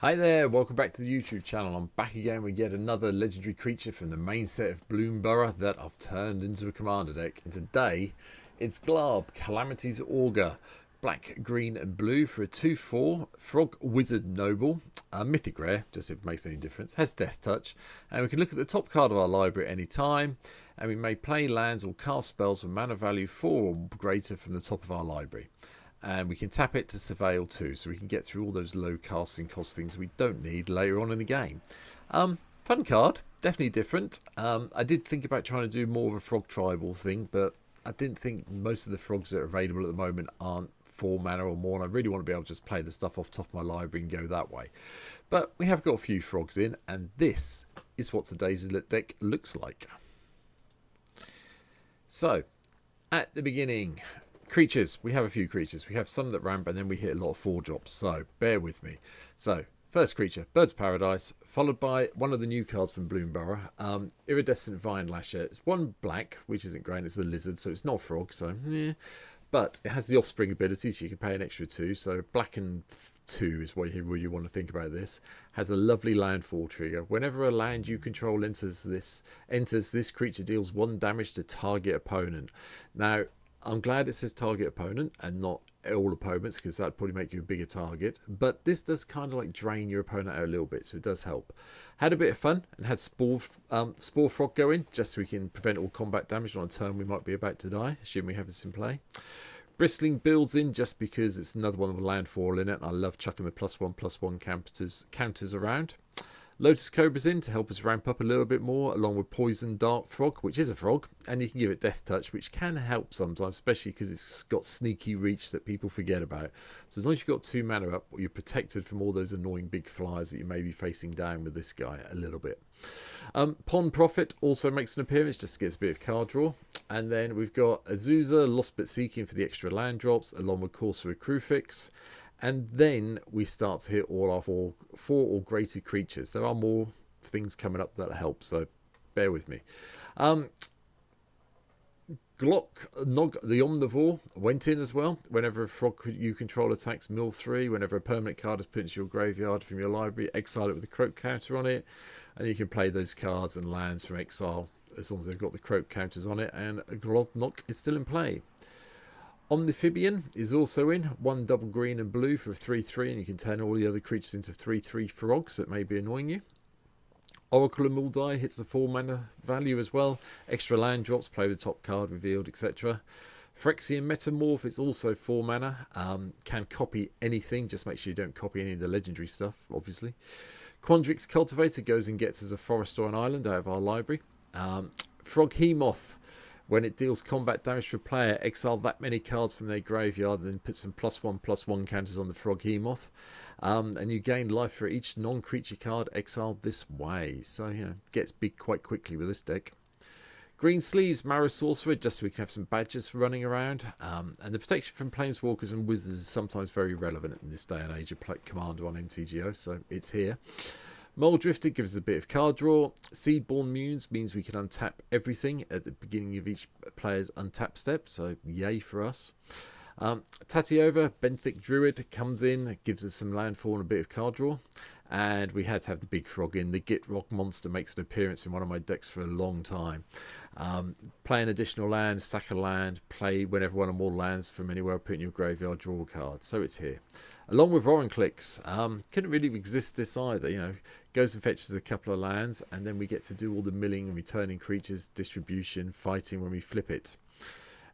Hi there, welcome back to the YouTube channel. I'm back again with yet another legendary creature from the main set of Bloomborough that I've turned into a commander deck. And today, it's Glarb, Calamity's Augur. Black, green and blue for a 2/4. Frog Wizard Noble. A mythic rare, just if it makes any difference. Has Death Touch. And we can look at the top card of our library at any time. And we may play lands or cast spells with mana value 4 or greater from the top of our library. And we can tap it to surveil too, so we can get through all those low casting cost things we don't need later on in the game. Fun card, definitely different. I did think about trying to do more of a frog tribal thing, but I didn't think most of the frogs that are available at the moment aren't 4 mana or more, and I really want to be able to just play the stuff off the top of my library and go that way. But we have got a few frogs in, and this is what today's deck looks like. So, at the beginning, creatures. We have a few creatures. We have some that ramp and then we hit a lot of 4-drops. So bear with me. So first creature, Bird's Paradise, followed by one of the new cards from Bloomborough, Iridescent Vine Lasher. It's 1 black, which isn't great. It's a lizard, so it's not a frog. So but it has the Offspring ability, so you can pay an extra 2. So black and 2 is what you really want to think about this. Has a lovely landfall trigger. Whenever a land you control enters this creature deals 1 damage to target opponent. Now, I'm glad it says target opponent and not all opponents, because that'd probably make you a bigger target. But this does kind of like drain your opponent out a little bit, so it does help. Had a bit of fun and had Spore Frog go in, just so we can prevent all combat damage on a turn we might be about to die, assuming we have this in play. Bristling builds in just because it's another one with landfall in it, and I love chucking the +1/+1 counters around. Lotus Cobra's in to help us ramp up a little bit more, along with Poison Dart Frog, which is a frog, and you can give it Death Touch, which can help sometimes, especially because it's got sneaky reach that people forget about. So as long as you've got 2 mana up, you're protected from all those annoying big flyers that you may be facing down with this guy a little bit. Pond Prophet also makes an appearance, just gets a bit of card draw. And then we've got Azusa, Lost But Seeking for the extra land drops, along with Corsair Crucifix. And then we start to hit all our 4 or greater creatures. There are more things coming up that help, so bear with me. Glock Nog the Omnivore went in as well. Whenever a frog you control attacks, mill 3. Whenever a permanent card is put into your graveyard from your library, exile it with a croak counter on it. And you can play those cards and lands from exile as long as they've got the croak counters on it. And Glodnock is still in play. Omniphibian is also in, 1 double green and blue for a 3/3, and you can turn all the other creatures into 3/3 frogs that may be annoying you. Oracle of Muldai hits the 4 mana value as well. Extra land drops, play the top card revealed, etc. Phyrexian Metamorph is also 4 mana. Can copy anything, just make sure you don't copy any of the legendary stuff, obviously. Quandrix Cultivator goes and gets us a forest or an island out of our library. Frog Hemoth. When it deals combat damage to a player, exile that many cards from their graveyard and then put some +1/+1 counters on the Frog Hemoth. And you gain life for each non-creature card exiled this way. So, you know, gets big quite quickly with this deck. Green Sleeves, Marrow Sorcerer, just so we can have some badges running around. And the protection from Planeswalkers and Wizards is sometimes very relevant in this day and age of Commander on MTGO, so it's here. Mole Drifter gives us a bit of card draw. Seedborn Munes means we can untap everything at the beginning of each player's untap step, so yay for us. Tatiova, Benthic Druid, comes in, gives us some landfall and a bit of card draw. And we had to have the big frog in. The Gitrog monster makes an appearance in one of my decks for a long time. Play an additional land, sack a land, play whenever one or more lands from anywhere, put in your graveyard, draw a card. So it's here. Along with Vorinclex, couldn't really resist this either. You know, goes and fetches a couple of lands, and then we get to do all the milling and returning creatures, distribution, fighting when we flip it.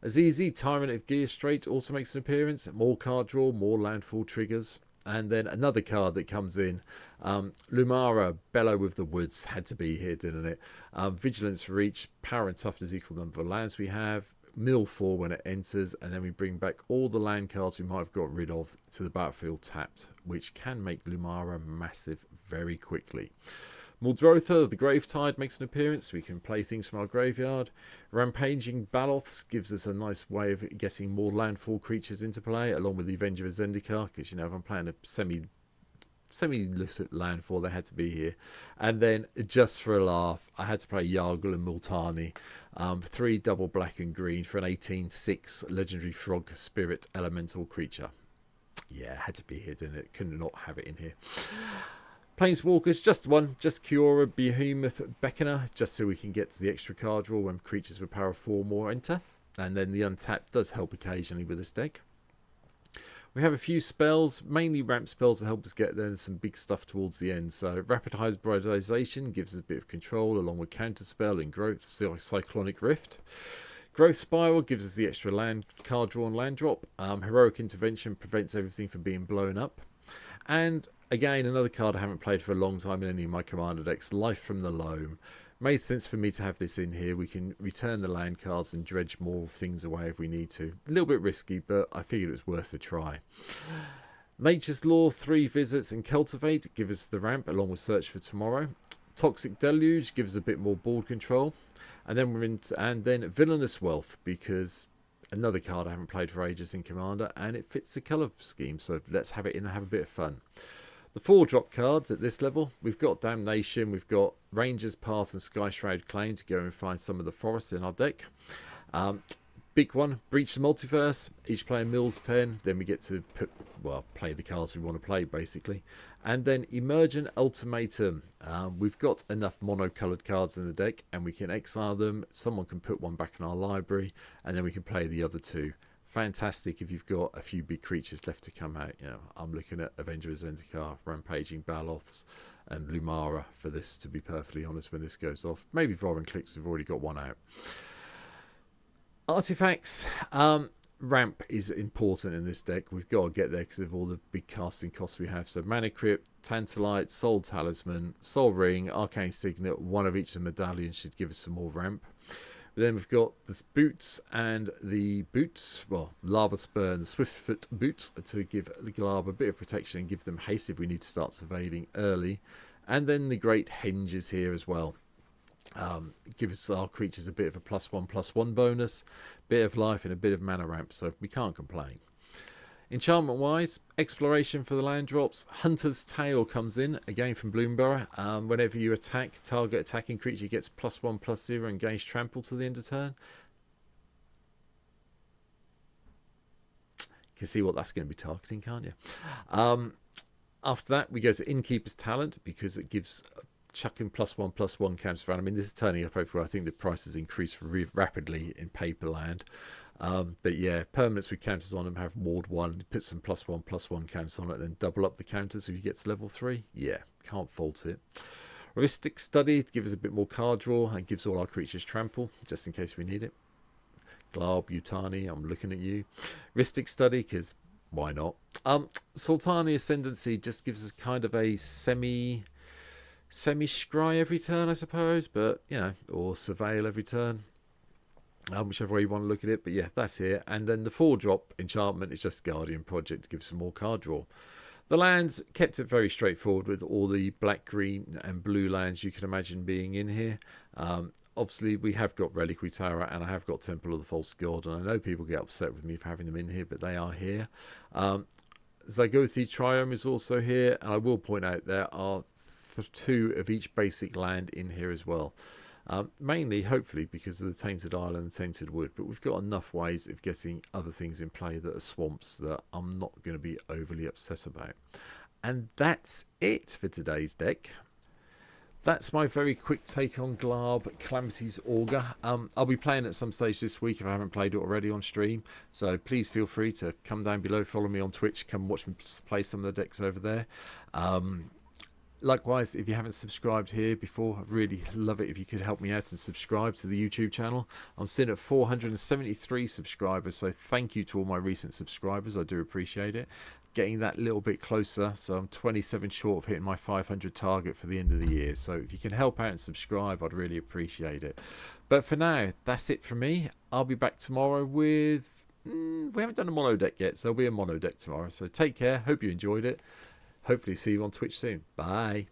Azizi, Tyrant of Gearstrait, also makes an appearance. More card draw, more landfall triggers. And then another card that comes in, Lumara, Bellow with the Woods, had to be here, didn't it? Vigilance Reach, Power and Toughness equal number of lands we have, mill 4 when it enters, and then we bring back all the land cards we might have got rid of to the battlefield tapped, which can make Lumara massive very quickly. Muldrotha, the Gravetide, makes an appearance. We can play things from our graveyard. Rampaging Baloths gives us a nice way of getting more landfall creatures into play, along with the Avenger of Zendikar, because, you know, if I'm playing a semi-illicit landfall, they had to be here. And then, just for a laugh, I had to play Yargle and Multani. 3 double black and green for an 18/6 legendary frog spirit elemental creature. Yeah, it had to be here, didn't it? Couldn't not have it in here. Planeswalkers, just one, just Kiora, Behemoth, Beckoner, just so we can get to the extra card draw when creatures with power 4 or more enter. And then the untap does help occasionally with this deck. We have a few spells, mainly ramp spells that help us get there, and some big stuff towards the end. So Rapid Hybridization gives us a bit of control along with Counterspell and Growth, Cyclonic Rift. Growth Spiral gives us the extra land card draw and land drop. Heroic Intervention prevents everything from being blown up. And again, another card I haven't played for a long time in any of my commander decks, Life from the Loam. Made sense for me to have this in here. We can return the land cards and dredge more things away if we need to. A little bit risky, but I figured it was worth a try. Nature's Law, 3 Visits and Cultivate give us the ramp along with Search for Tomorrow. Toxic Deluge gives us a bit more board control. And then Villainous Wealth, because another card I haven't played for ages in Commander, and it fits the colour scheme, so let's have it in and have a bit of fun. The 4-drop cards at this level, we've got Damnation, we've got Ranger's Path and Sky Shroud Claim to go and find some of the forests in our deck. Big one, Breach the Multiverse. Each player mills 10, then we get to play the cards we want to play basically. And then Emergent Ultimatum. We've got enough mono-coloured cards in the deck and we can exile them. Someone can put one back in our library and then we can play the other 2. Fantastic if you've got a few big creatures left to come out. You know, I'm looking at Avenger of Zendikar, Rampaging Baloths, and Lumara for this, to be perfectly honest, when this goes off. Maybe Voron Clicks, we've already got one out. Artifacts. Ramp is important in this deck. We've got to get there because of all the big casting costs we have. So Mana Crypt, Tantalite, Soul Talisman, Soul Ring, Arcane Signet. One of each of the medallions should give us some more ramp. Then we've got the boots and the boots, well, Lava Spur and the Swiftfoot boots to give the Glarb a bit of protection and give them haste if we need to start surveilling early. And then the Great Hinges here as well. Give us our creatures a bit of a +1/+1 bonus, bit of life and a bit of mana ramp, so we can't complain. Enchantment wise, Exploration for the land drops. Hunter's Tale comes in, again from Bloomborough. Whenever you attack, target attacking creature gets +1/+0 and gains trample to the end of turn. You can see what that's going to be targeting, can't you? After that, we go to Innkeeper's Talent because it gives chucking +1/+1 counters around. I mean, this is turning up everywhere. I think the prices increase rapidly in paper land. But yeah, permanents with counters on them have Ward 1, put some +1/+1 counters on it, then double up the counters if you get to level 3. Yeah, can't fault it. Rhystic Study to give us a bit more card draw and gives all our creatures trample, just in case we need it. Glarb, Utani, I'm looking at you. Rhystic Study, because why not? Sultani Ascendancy just gives us kind of a semi-scry every turn, I suppose, but, you know, or surveil every turn. Whichever way you want to look at it, but yeah, that's here. And then the 4-drop enchantment is just Guardian Project to give some more card draw. The lands kept it very straightforward with all the black, green and blue lands you can imagine being in here. Obviously we have got Reliquary Tower and I have got Temple of the False God, and I know people get upset with me for having them in here, but they are here. Zygothi Triome is also here, and I will point out there are 2 of each basic land in here as well. Mainly, hopefully, because of the Tainted Isle and the Tainted Wood, but we've got enough ways of getting other things in play that are swamps that I'm not going to be overly upset about. And that's it for today's deck. That's my very quick take on Glarb, Calamity's Augur. I'll be playing at some stage this week if I haven't played it already on stream, so please feel free to come down below, follow me on Twitch, come watch me play some of the decks over there. Likewise, if you haven't subscribed here before, I'd really love it if you could help me out and subscribe to the YouTube channel. I'm sitting at 473 subscribers, so thank you to all my recent subscribers. I do appreciate it. Getting that little bit closer, so I'm 27 short of hitting my 500 target for the end of the year. So if you can help out and subscribe, I'd really appreciate it. But for now, that's it from me. I'll be back tomorrow with... we haven't done a mono deck yet, so there'll be a mono deck tomorrow. So take care. Hope you enjoyed it. Hopefully see you on Twitch soon. Bye.